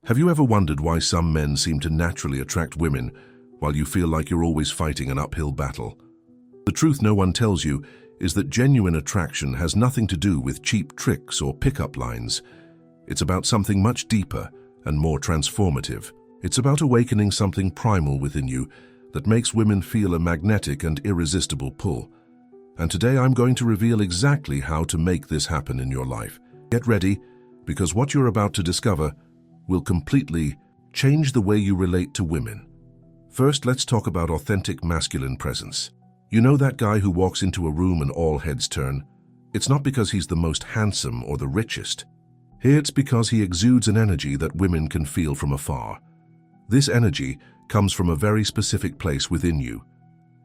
Have you ever wondered why some men seem to naturally attract women while you feel like you're always fighting an uphill battle? The truth no one tells you is that genuine attraction has nothing to do with cheap tricks or pickup lines. It's about something much deeper and more transformative. It's about awakening something primal within you that makes women feel a magnetic and irresistible pull. And today I'm going to reveal exactly how to make this happen in your life. Get ready, because what you're about to discover will completely change the way you relate to women. First, let's talk about authentic masculine presence. You know that guy who walks into a room and all heads turn? It's not because he's the most handsome or the richest. Here it's because he exudes an energy that women can feel from afar. This energy comes from a very specific place within you.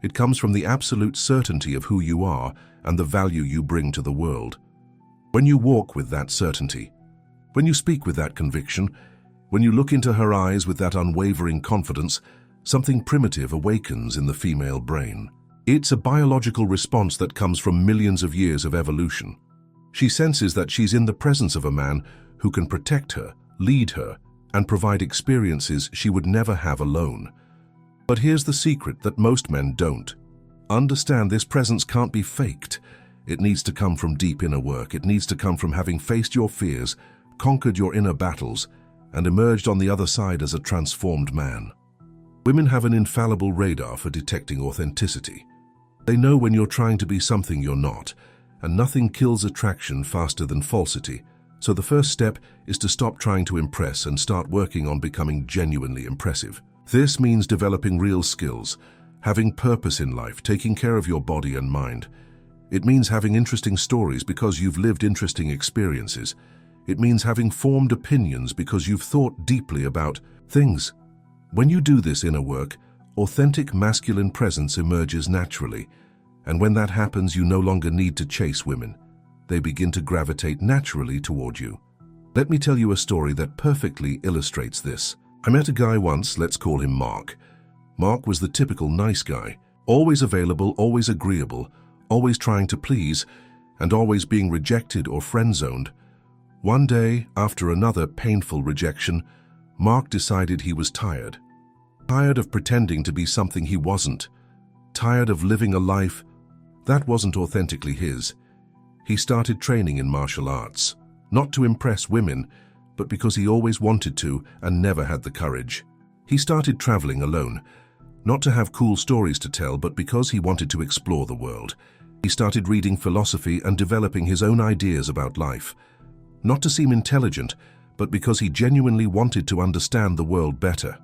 It comes from the absolute certainty of who you are and the value you bring to the world. When you walk with that certainty, when you speak with that conviction, when you look into her eyes with that unwavering confidence, something primitive awakens in the female brain. It's a biological response that comes from millions of years of evolution. She senses that she's in the presence of a man who can protect her, lead her, and provide experiences she would never have alone. But here's the secret that most men don't. Understand this presence can't be faked. It needs to come from deep inner work. It needs to come from having faced your fears, conquered your inner battles, and emerged on the other side as a transformed man. Women have an infallible radar for detecting authenticity. They know when you're trying to be something you're not, and nothing kills attraction faster than falsity. So the first step is to stop trying to impress and start working on becoming genuinely impressive. This means developing real skills, having purpose in life, taking care of your body and mind. It means having interesting stories because you've lived interesting experiences. It means having formed opinions because you've thought deeply about things. When you do this inner work, authentic masculine presence emerges naturally. And when that happens, you no longer need to chase women. They begin to gravitate naturally toward you. Let me tell you a story that perfectly illustrates this. I met a guy once, let's call him Mark. Mark was the typical nice guy, always available, always agreeable, always trying to please, and always being rejected or friend-zoned. One day, after another painful rejection, Mark decided he was tired. Tired of pretending to be something he wasn't. Tired of living a life that wasn't authentically his. He started training in martial arts, not to impress women, but because he always wanted to and never had the courage. He started traveling alone, not to have cool stories to tell, but because he wanted to explore the world. He started reading philosophy and developing his own ideas about life. Not to seem intelligent, but because he genuinely wanted to understand the world better.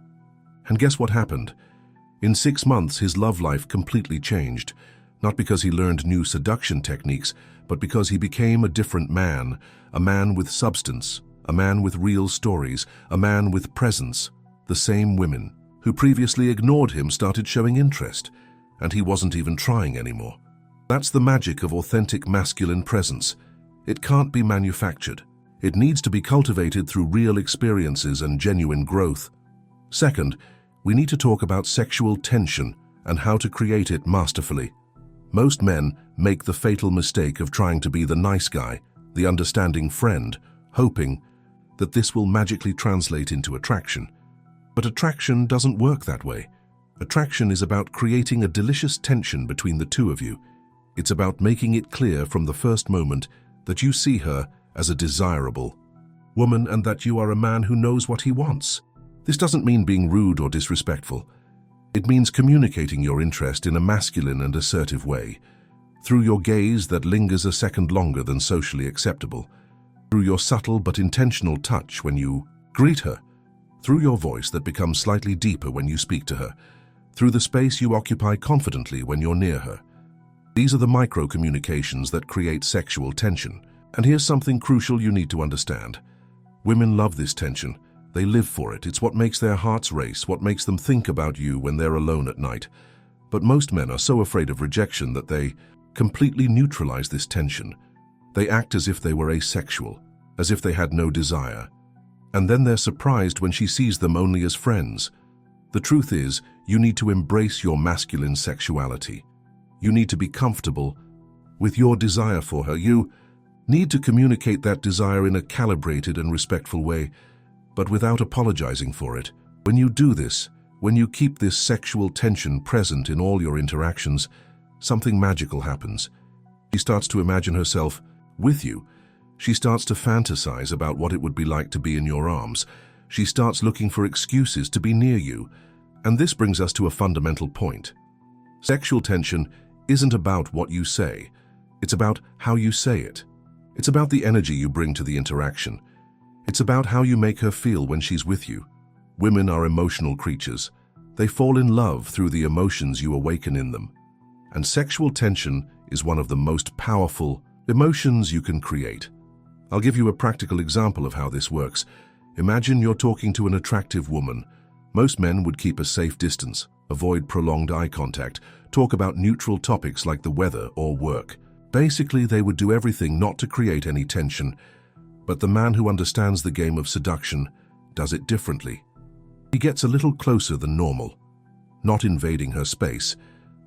And guess what happened? In 6 months, his love life completely changed, not because he learned new seduction techniques, but because he became a different man, a man with substance, a man with real stories, a man with presence. The same women who previously ignored him started showing interest, and he wasn't even trying anymore. That's the magic of authentic masculine presence. It can't be manufactured. It needs to be cultivated through real experiences and genuine growth. Second, we need to talk about sexual tension and how to create it masterfully. Most men make the fatal mistake of trying to be the nice guy, the understanding friend, hoping that this will magically translate into attraction. But attraction doesn't work that way. Attraction is about creating a delicious tension between the two of you. It's about making it clear from the first moment that you see her as a desirable woman and that you are a man who knows what he wants. This doesn't mean being rude or disrespectful. It means communicating your interest in a masculine and assertive way, through your gaze that lingers a second longer than socially acceptable, through your subtle but intentional touch when you greet her, through your voice that becomes slightly deeper when you speak to her, through the space you occupy confidently when you're near her. These are the micro-communications that create sexual tension. And here's something crucial you need to understand. Women love this tension. They live for it. It's what makes their hearts race, what makes them think about you when they're alone at night. But most men are so afraid of rejection that they completely neutralize this tension. They act as if they were asexual, as if they had no desire. And then they're surprised when she sees them only as friends. The truth is, you need to embrace your masculine sexuality. You need to be comfortable with your desire for her. You need to communicate that desire in a calibrated and respectful way, but without apologizing for it. When you do this, when you keep this sexual tension present in all your interactions, something magical happens. She starts to imagine herself with you. She starts to fantasize about what it would be like to be in your arms. She starts looking for excuses to be near you. And this brings us to a fundamental point. Sexual tension isn't about what you say. It's about how you say it. It's about the energy you bring to the interaction. It's about how you make her feel when she's with you. Women are emotional creatures. They fall in love through the emotions you awaken in them. And sexual tension is one of the most powerful emotions you can create. I'll give you a practical example of how this works. Imagine you're talking to an attractive woman. Most men would keep a safe distance, avoid prolonged eye contact, talk about neutral topics like the weather or work. Basically, they would do everything not to create any tension. But the man who understands the game of seduction does it differently. He gets a little closer than normal, not invading her space,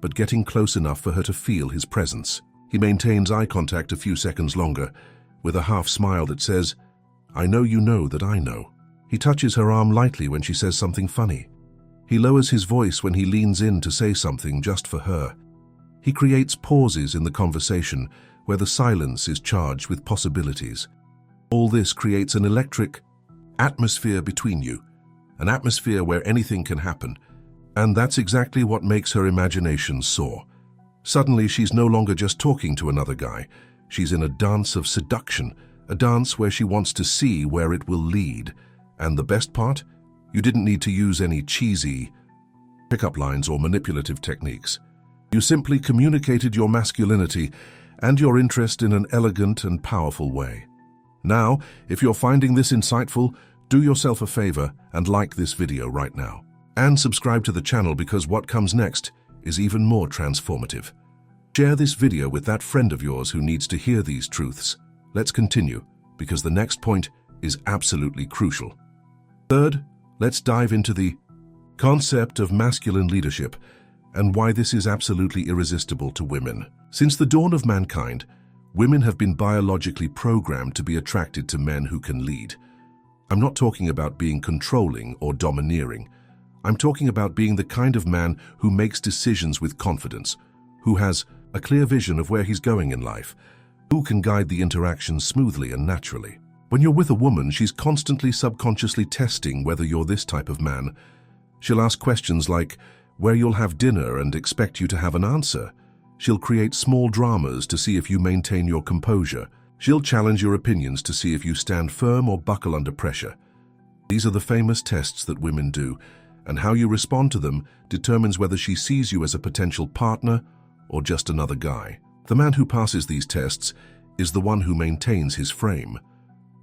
but getting close enough for her to feel his presence. He maintains eye contact a few seconds longer, with a half smile that says, "I know you know that I know." He touches her arm lightly when she says something funny. He lowers his voice when he leans in to say something just for her. He creates pauses in the conversation where the silence is charged with possibilities. All this creates an electric atmosphere between you, an atmosphere where anything can happen. And that's exactly what makes her imagination soar. Suddenly, she's no longer just talking to another guy. She's in a dance of seduction, a dance where she wants to see where it will lead. And the best part? You didn't need to use any cheesy pickup lines or manipulative techniques. You simply communicated your masculinity and your interest in an elegant and powerful way. Now, if you're finding this insightful, do yourself a favor and like this video right now. And subscribe to the channel because what comes next is even more transformative. Share this video with that friend of yours who needs to hear these truths. Let's continue, because the next point is absolutely crucial. Third, let's dive into the concept of masculine leadership and why this is absolutely irresistible to women. Since the dawn of mankind, women have been biologically programmed to be attracted to men who can lead. I'm not talking about being controlling or domineering. I'm talking about being the kind of man who makes decisions with confidence, who has a clear vision of where he's going in life, who can guide the interaction smoothly and naturally. When you're with a woman, she's constantly subconsciously testing whether you're this type of man. She'll ask questions like where you'll have dinner and expect you to have an answer. She'll create small dramas to see if you maintain your composure. She'll challenge your opinions to see if you stand firm or buckle under pressure. These are the famous tests that women do, and how you respond to them determines whether she sees you as a potential partner or just another guy. The man who passes these tests is the one who maintains his frame,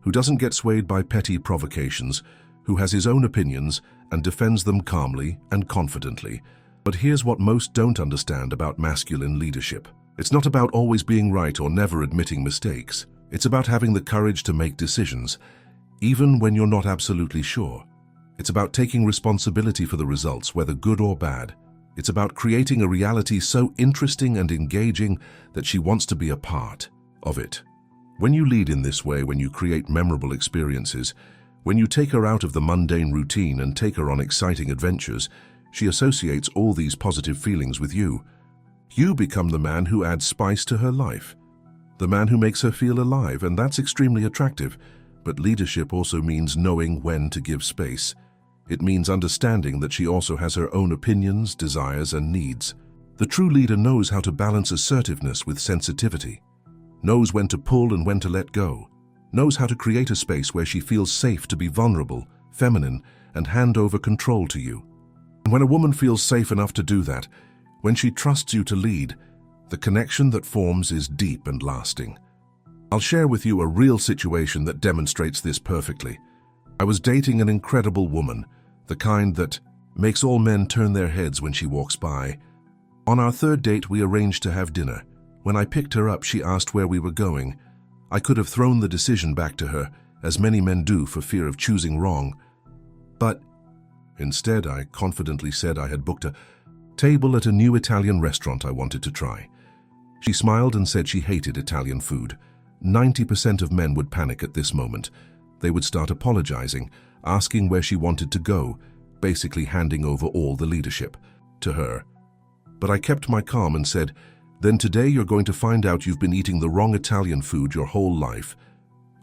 who doesn't get swayed by petty provocations, who has his own opinions and defends them calmly and confidently. But here's what most don't understand about masculine leadership. It's not about always being right or never admitting mistakes. It's about having the courage to make decisions, even when you're not absolutely sure. It's about taking responsibility for the results, whether good or bad. It's about creating a reality so interesting and engaging that she wants to be a part of it. When you lead in this way, when you create memorable experiences, when you take her out of the mundane routine and take her on exciting adventures, she associates all these positive feelings with you. You become the man who adds spice to her life, the man who makes her feel alive, and that's extremely attractive. But leadership also means knowing when to give space. It means understanding that she also has her own opinions, desires, and needs. The true leader knows how to balance assertiveness with sensitivity, knows when to pull and when to let go, knows how to create a space where she feels safe to be vulnerable, feminine, and hand over control to you. And when a woman feels safe enough to do that, when she trusts you to lead, the connection that forms is deep and lasting. I'll share with you a real situation that demonstrates this perfectly. I was dating an incredible woman, the kind that makes all men turn their heads when she walks by. On our third date, we arranged to have dinner. When I picked her up, she asked where we were going. I could have thrown the decision back to her, as many men do for fear of choosing wrong. But instead, I confidently said I had booked a table at a new Italian restaurant I wanted to try. She smiled and said she hated Italian food. 90% of men would panic at this moment. They would start apologizing, asking where she wanted to go, basically handing over all the leadership to her. But I kept my calm and said, "Then today you're going to find out you've been eating the wrong Italian food your whole life."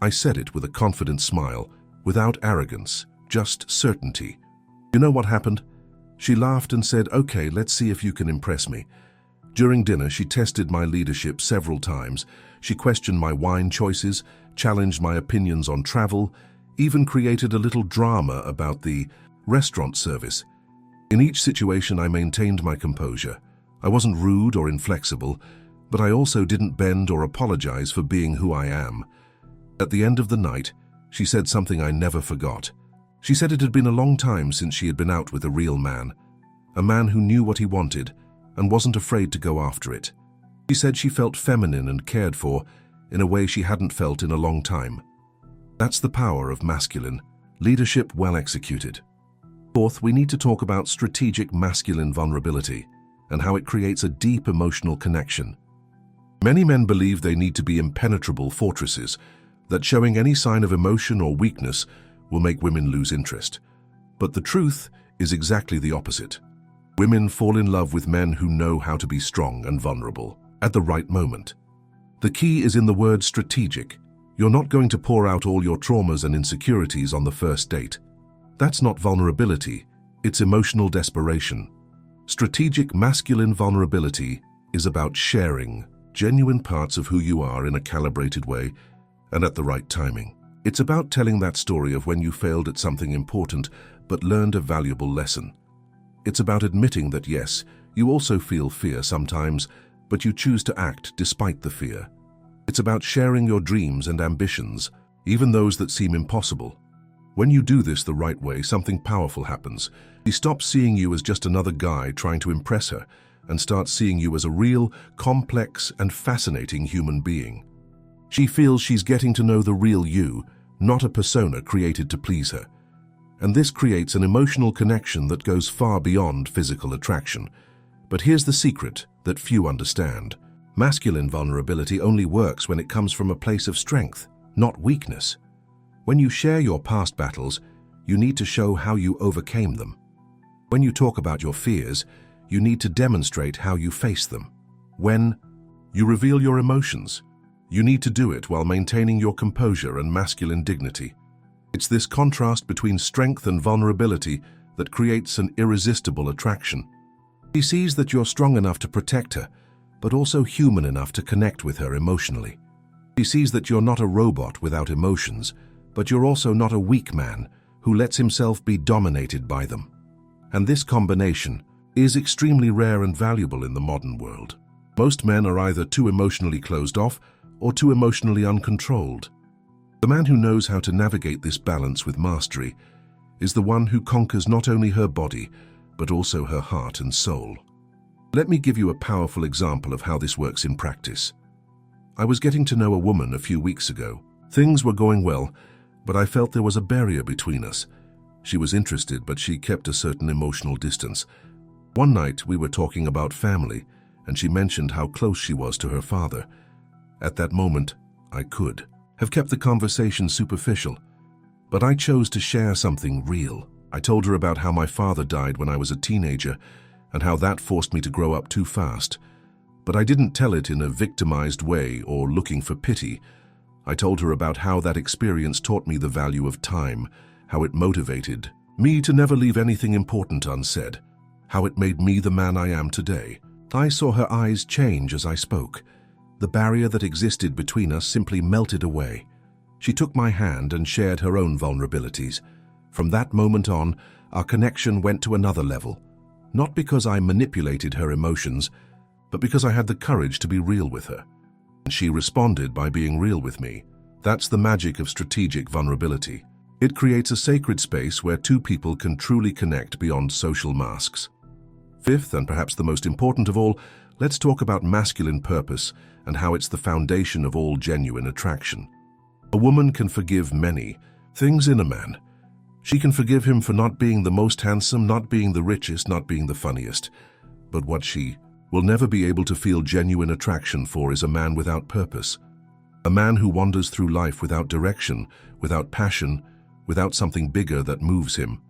I said it with a confident smile, without arrogance, just certainty. You know what happened? She laughed and said, "Okay, let's see if you can impress me." During dinner, she tested my leadership several times. She questioned my wine choices, challenged my opinions on travel, even created a little drama about the restaurant service. In each situation, I maintained my composure. I wasn't rude or inflexible, but I also didn't bend or apologize for being who I am. At the end of the night, she said something I never forgot. She said it had been a long time since she had been out with a real man, a man who knew what he wanted and wasn't afraid to go after it. She said she felt feminine and cared for in a way she hadn't felt in a long time. That's the power of masculine leadership well executed. Fourth, we need to talk about strategic masculine vulnerability and how it creates a deep emotional connection. Many men believe they need to be impenetrable fortresses, that showing any sign of emotion or weakness will make women lose interest. But the truth is exactly the opposite. Women fall in love with men who know how to be strong and vulnerable at the right moment. The key is in the word strategic. You're not going to pour out all your traumas and insecurities on the first date. That's not vulnerability, it's emotional desperation. Strategic masculine vulnerability is about sharing genuine parts of who you are in a calibrated way and at the right timing. It's about telling that story of when you failed at something important but learned a valuable lesson. It's about admitting that yes, you also feel fear sometimes, but you choose to act despite the fear. It's about sharing your dreams and ambitions, even those that seem impossible. When you do this the right way, something powerful happens. She stops seeing you as just another guy trying to impress her and starts seeing you as a real, complex, and fascinating human being. She feels she's getting to know the real you, not a persona created to please her. And this creates an emotional connection that goes far beyond physical attraction. But here's the secret that few understand. Masculine vulnerability only works when it comes from a place of strength, not weakness. When you share your past battles, you need to show how you overcame them. When you talk about your fears, you need to demonstrate how you face them. When you reveal your emotions, you need to do it while maintaining your composure and masculine dignity. It's this contrast between strength and vulnerability that creates an irresistible attraction. She sees that you're strong enough to protect her, but also human enough to connect with her emotionally. She sees that you're not a robot without emotions, but you're also not a weak man who lets himself be dominated by them. And this combination is extremely rare and valuable in the modern world. Most men are either too emotionally closed off or too emotionally uncontrolled. The man who knows how to navigate this balance with mastery is the one who conquers not only her body, but also her heart and soul. Let me give you a powerful example of how this works in practice. I was getting to know a woman a few weeks ago. Things were going well, but I felt there was a barrier between us. She was interested, but she kept a certain emotional distance. One night, we were talking about family, and she mentioned how close she was to her father. At that moment, I could have kept the conversation superficial, but I chose to share something real. I told her about how my father died when I was a teenager and how that forced me to grow up too fast. But I didn't tell it in a victimized way or looking for pity. I told her about how that experience taught me the value of time, how it motivated me to never leave anything important unsaid, how it made me the man I am today. I saw her eyes change as I spoke. The barrier that existed between us simply melted away. She took my hand and shared her own vulnerabilities. From that moment on, our connection went to another level. Not because I manipulated her emotions, but because I had the courage to be real with her. And she responded by being real with me. That's the magic of strategic vulnerability. It creates a sacred space where two people can truly connect beyond social masks. Fifth, and perhaps the most important of all, let's talk about masculine purpose and how it's the foundation of all genuine attraction. A woman can forgive many things in a man. She can forgive him for not being the most handsome, not being the richest, not being the funniest. But what she will never be able to feel genuine attraction for is a man without purpose. A man who wanders through life without direction, without passion, without something bigger that moves him.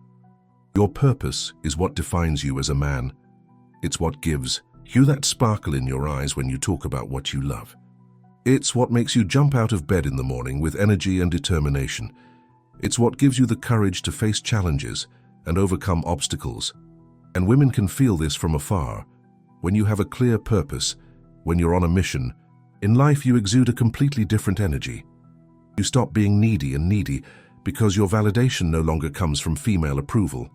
Your purpose is what defines you as a man. It's what gives you that sparkle in your eyes when you talk about what you love. It's what makes you jump out of bed in the morning with energy and determination. It's what gives you the courage to face challenges and overcome obstacles. And women can feel this from afar. When you have a clear purpose, when you're on a mission, in life you exude a completely different energy. You stop being needy because your validation no longer comes from female approval.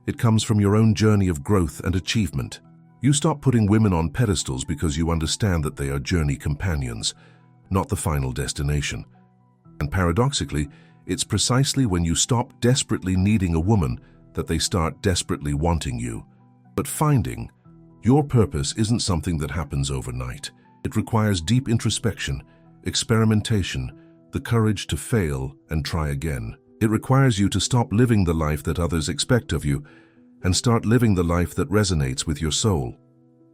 It comes from your own journey of growth and achievement. You stop putting women on pedestals because you understand that they are journey companions, not the final destination. And paradoxically, it's precisely when you stop desperately needing a woman that they start desperately wanting you. But finding your purpose isn't something that happens overnight. It requires deep introspection, experimentation, the courage to fail and try again. It requires you to stop living the life that others expect of you and start living the life that resonates with your soul.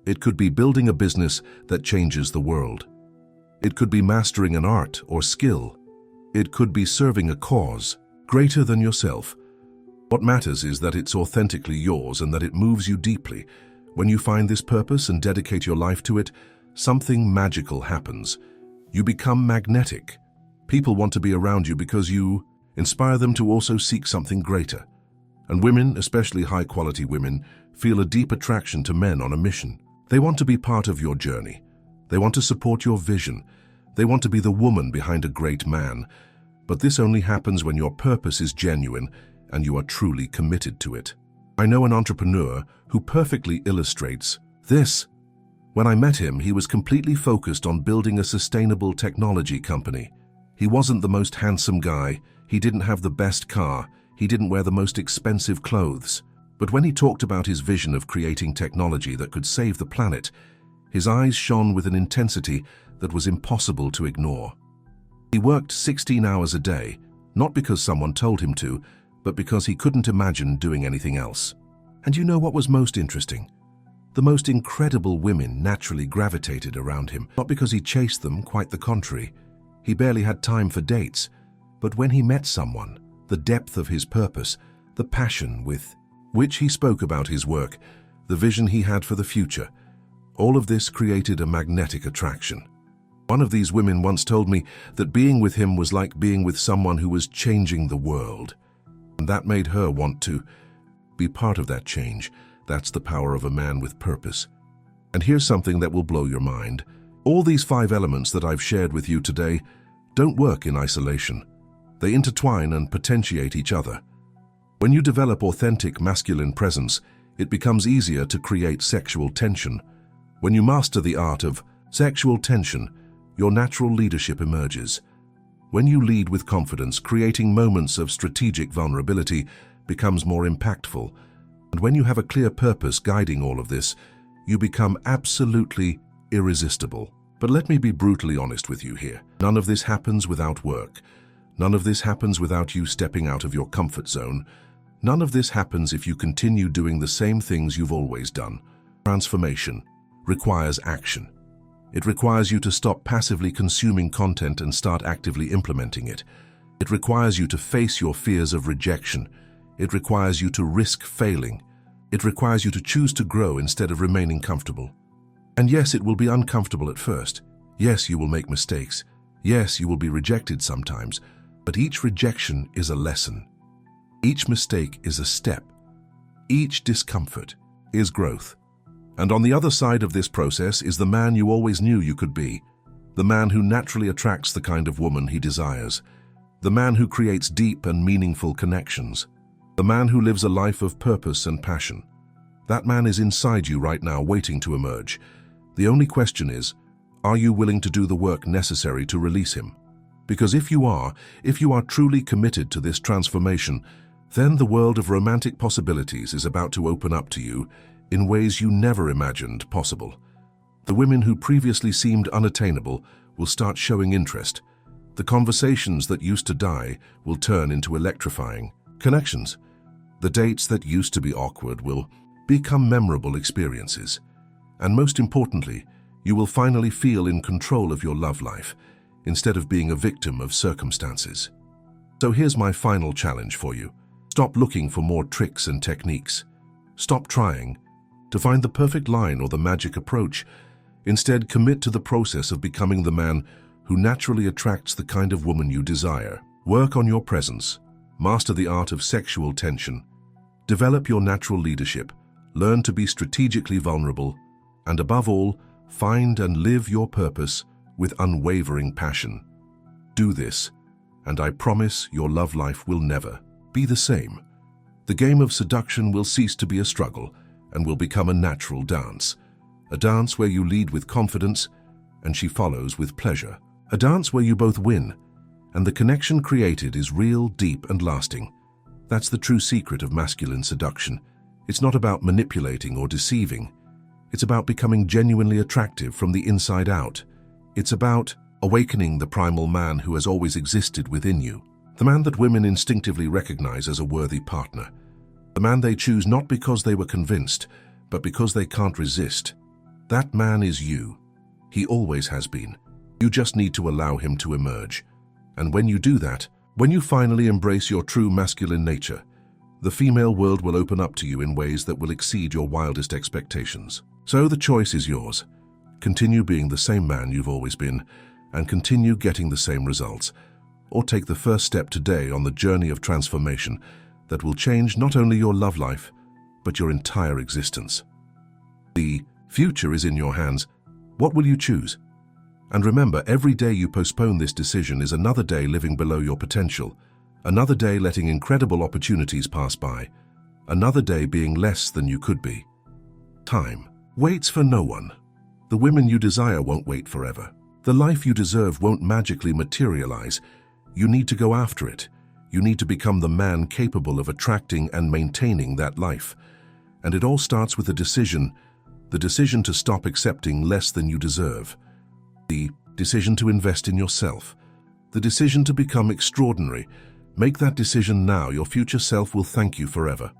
It could be building a business that changes the world. It could be mastering an art or skill. It could be serving a cause greater than yourself. What matters is that it's authentically yours and that it moves you deeply. When you find this purpose and dedicate your life to it, something magical happens. You become magnetic. People want to be around you because you inspire them to also seek something greater. And women, especially high-quality women, feel a deep attraction to men on a mission. They want to be part of your journey. They want to support your vision. They want to be the woman behind a great man. But this only happens when your purpose is genuine and you are truly committed to it. I know an entrepreneur who perfectly illustrates this. When I met him, he was completely focused on building a sustainable technology company. He wasn't the most handsome guy. He didn't have the best car. He didn't wear the most expensive clothes. But when he talked about his vision of creating technology that could save the planet, his eyes shone with an intensity that was impossible to ignore. He worked 16 hours a day, not because someone told him to, but because he couldn't imagine doing anything else. And you know what was most interesting? The most incredible women naturally gravitated around him, not because he chased them, quite the contrary. He barely had time for dates. But when he met someone, the depth of his purpose, the passion with which he spoke about his work, the vision he had for the future, all of this created a magnetic attraction. One of these women once told me that being with him was like being with someone who was changing the world. And that made her want to be part of that change. That's the power of a man with purpose. And here's something that will blow your mind. All these 5 elements that I've shared with you today don't work in isolation. They intertwine and potentiate each other. When you develop authentic masculine presence, it becomes easier to create sexual tension. When you master the art of sexual tension, your natural leadership emerges. When you lead with confidence, creating moments of strategic vulnerability becomes more impactful. And when you have a clear purpose guiding all of this, you become absolutely irresistible. But let me be brutally honest with you here. None of this happens without work. None of this happens without you stepping out of your comfort zone. None of this happens if you continue doing the same things you've always done. Transformation requires action. It requires you to stop passively consuming content and start actively implementing it. It requires you to face your fears of rejection. It requires you to risk failing. It requires you to choose to grow instead of remaining comfortable. And yes, it will be uncomfortable at first. Yes, you will make mistakes. Yes, you will be rejected sometimes. But each rejection is a lesson. Each mistake is a step. Each discomfort is growth. And on the other side of this process is the man you always knew you could be. The man who naturally attracts the kind of woman he desires. The man who creates deep and meaningful connections. The man who lives a life of purpose and passion. That man is inside you right now, waiting to emerge. The only question is, are you willing to do the work necessary to release him? Because if you are truly committed to this transformation, then the world of romantic possibilities is about to open up to you in ways you never imagined possible. The women who previously seemed unattainable will start showing interest. The conversations that used to die will turn into electrifying connections. The dates that used to be awkward will become memorable experiences. And most importantly, you will finally feel in control of your love life, instead of being a victim of circumstances. So here's my final challenge for you. Stop looking for more tricks and techniques. Stop trying to find the perfect line or the magic approach. Instead, commit to the process of becoming the man who naturally attracts the kind of woman you desire. Work on your presence. Master the art of sexual tension. Develop your natural leadership. Learn to be strategically vulnerable. And above all, find and live your purpose with unwavering passion. Do this, and I promise your love life will never be the same. The game of seduction will cease to be a struggle and will become a natural dance. A dance where you lead with confidence and she follows with pleasure. A dance where you both win, and the connection created is real, deep, and lasting. That's the true secret of masculine seduction. It's not about manipulating or deceiving. It's about becoming genuinely attractive from the inside out. It's about awakening the primal man who has always existed within you. The man that women instinctively recognize as a worthy partner. The man they choose not because they were convinced, but because they can't resist. That man is you. He always has been. You just need to allow him to emerge. And when you do that, when you finally embrace your true masculine nature, the female world will open up to you in ways that will exceed your wildest expectations. So the choice is yours. Continue being the same man you've always been, and continue getting the same results. Or take the first step today on the journey of transformation that will change not only your love life, but your entire existence. The future is in your hands. What will you choose? And remember, every day you postpone this decision is another day living below your potential, another day letting incredible opportunities pass by, another day being less than you could be. Time waits for no one. The women you desire won't wait forever. The life you deserve won't magically materialize. You need to go after it. You need to become the man capable of attracting and maintaining that life. And it all starts with a decision, the decision to stop accepting less than you deserve. The decision to invest in yourself. The decision to become extraordinary. Make that decision now. Your future self will thank you forever.